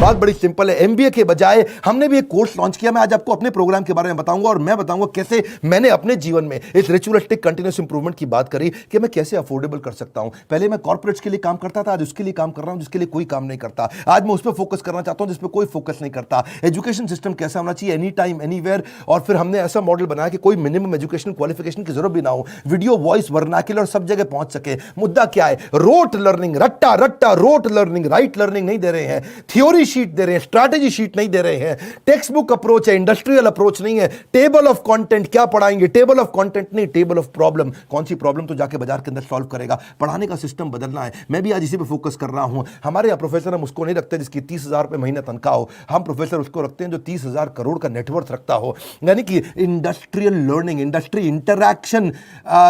बात बड़ी सिंपल है, एमबीए के बजाय हमने भी एक कोर्स लॉन्च किया। मैं आज आपको अपने प्रोग्राम के बारे में बताऊंगा और मैं बताऊंगा कैसे मैंने अपने जीवन में इस रिचुअलिस्टिक कंटिन्यूअस इंप्रूवमेंट की बात करी कि मैं कैसे अफोर्डेबल कर सकता हूं। पहले मैं कॉर्पोरेट्स के लिए काम करता था, आज उसके लिए काम कर रहा हूं जिसके लिए कोई काम नहीं करता। आज मैं उस पर फोकस करना चाहता हूं जिस पर कोई फोकस नहीं करता। एजुकेशन सिस्टम कैसा होना चाहिए, एनी टाइम एनीवेयर। और फिर हमने ऐसा मॉडल बनाया कि कोई मिनिमम एजुकेशन क्वालिफिकेशन की जरूरत भी ना हो, वीडियो वॉइस वर्नाक्युलर सब जगह पहुंच सके। मुद्दा क्या है, रोट लर्निंग, रट्टा रट्टा रोट लर्निंग, राइट लर्निंग नहीं दे रहे हैं, थ्योरी शीट दे रहे हैं, स्ट्रैटेजी शीट नहीं दे रहे हैं, टेक्स्ट बुक अप्रोच है, इंडस्ट्रियल अप्रोच नहीं है। टेबल ऑफ कंटेंट क्या पढ़ाएंगे, टेबल ऑफ कंटेंट नहीं, टेबल ऑफ प्रॉब्लम। कौन सी प्रॉब्लम तो जाके बाजार के अंदर सॉल्व करेगा। पढ़ाने का सिस्टम बदलना है। मैं भी आज इसी पे फोकस कर रहा हूं। हमारे यहाँ प्रोफेसर हम उसको नहीं रखते जिसकी 30,000 रुपए महीने तनख्वाह हो, हम प्रोफेसर उसको रखते हैं जो 30,000 करोड़ का नेटवर्थ रखता हो। यानी कि industrial learning, industry interaction.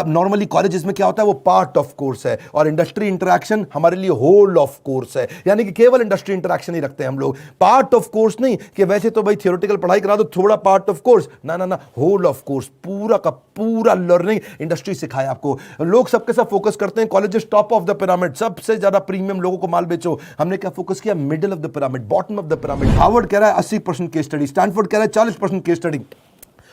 Normally colleges में क्या होता है, वो पार्ट ऑफ कोर्स है और इंडस्ट्री इंटरैक्शन हमारे लिए होल ऑफ कोर्स है। यानी कि केवल इंडस्ट्री इंटरैक्शन ही रखते हैं हम लोग, पार्ट ऑफ कोर्स नहीं कि वैसे तो भाई थियोरेटिकल पढ़ाई करा दो, थोड़ा पार्ट ऑफ कोर्स, ना ना ना, होल ऑफ कोर्स, पूरा का पूरा लर्निंग इंडस्ट्री सिखाए आपको। लोग सबके सब फोकस करते हैं colleges top of the pyramid, सबसे ज्यादा प्रीमियम लोगों को माल बेचो। हमने क्या फोकस किया, middle of the pyramid, bottom of the pyramid. Harvard कह रहा है 80% केस स्टडी, स्टैनफोर्ड कह रहा है 40% केस स्टडी,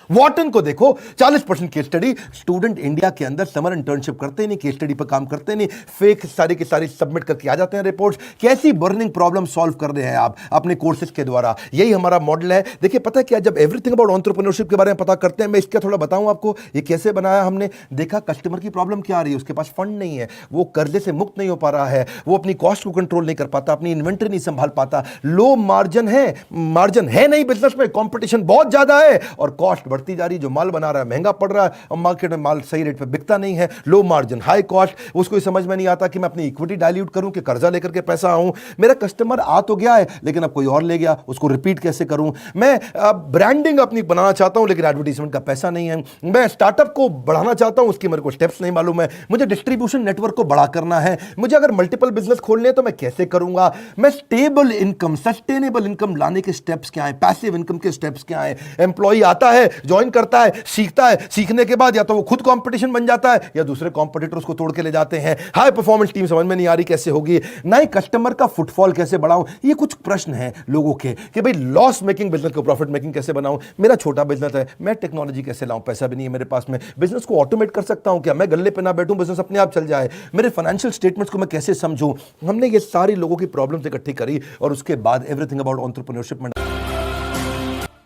वॉटन को देखो 40% केस स्टडी। स्टूडेंट इंडिया के अंदर समर इंटर्नशिप करते नहीं, केस स्टडी पर काम करते नहीं, फेक सारी की सारी सबमिट करके आ जाते हैं रिपोर्ट्स। कैसी बर्निंग प्रॉब्लम सॉल्व कर रहे हैं आप अपने कोर्सेज के द्वारा, यही हमारा मॉडल है। देखिए पता है क्या, जब एवरीथिंग अबाउट एंटरप्रेन्योरशिप के बारे में पता करते हैं, मैं इसका थोड़ा बताऊं आपको ये कैसे बनाया हमने। देखा कस्टमर की प्रॉब्लम क्या आ रही है, उसके पास फंड नहीं है, वो कर्जे से मुक्त नहीं हो पा रहा है, वो अपनी कॉस्ट को कंट्रोल नहीं कर पाता, अपनी इन्वेंटरी नहीं संभाल पाता, लो मार्जिन है नहीं बिजनेस में, कॉम्पिटिशन बहुत ज्यादा है और कॉस्ट बढ़ती जा रही, जो माल बना रहा है महंगा पड़ रहा है और मार्केट में माल सही रेट पे बिकता नहीं है, लो मार्जिन हाई कॉस्ट। उसको समझ में नहीं आता कि मैं अपनी इक्विटी डाइल्यूट करूं कि कर्जा लेकर के पैसा आऊं। मेरा कस्टमर आ तो गया है लेकिन अब कोई और ले गया, उसको रिपीट कैसे करूं। मैं ब्रांडिंग अपनी बनाना चाहता हूं लेकिन एडवर्टाइजमेंट का पैसा नहीं है। मैं स्टार्टअप को बढ़ाना चाहता हूं, उसकी मेरे को स्टेप्स नहीं मालूम है। मुझे डिस्ट्रीब्यूशन नेटवर्क को बड़ा करना है, मुझे अगर मल्टीपल बिजनेस खोलने हैं तो मैं कैसे करूंगा। मैं स्टेबल इनकम, सस्टेनेबल इनकम लाने के स्टेप्स क्या है, पैसिव इनकम के स्टेप्स क्या है। एम्प्लॉई आता है, ज्वाइन करता है, सीखता है, सीखने के बाद या तो वो खुद कंपटीशन बन जाता है या दूसरे कॉम्पिटिटर्स को तोड़ के ले जाते हैं। हाई परफॉर्मेंस टीम समझ में नहीं आ रही कैसे होगी, ना ही कस्टमर का फुटफॉल कैसे बढ़ाऊं। ये कुछ प्रश्न हैं लोगों के कि भाई लॉस मेकिंग बिजनेस को प्रॉफिट मेकिंग कैसे बनाऊं। मेरा छोटा बिजनेस है, मैं टेक्नोलॉजी कैसे लाऊं, पैसा भी नहीं है मेरे पास में। बिजनेस को ऑटोमेट कर सकता हूं क्या, मैं गल्ले पे ना बैठूं, बिजनेस अपने आप चल जाए। मेरे फाइनेंशियल स्टेटमेंट्स को मैं कैसे समझूं। हमने ये सारी लोगों की प्रॉब्लम्स इकट्ठी करी और उसके बाद एवरीथिंग अबाउट एंटरप्रेन्योरशिप में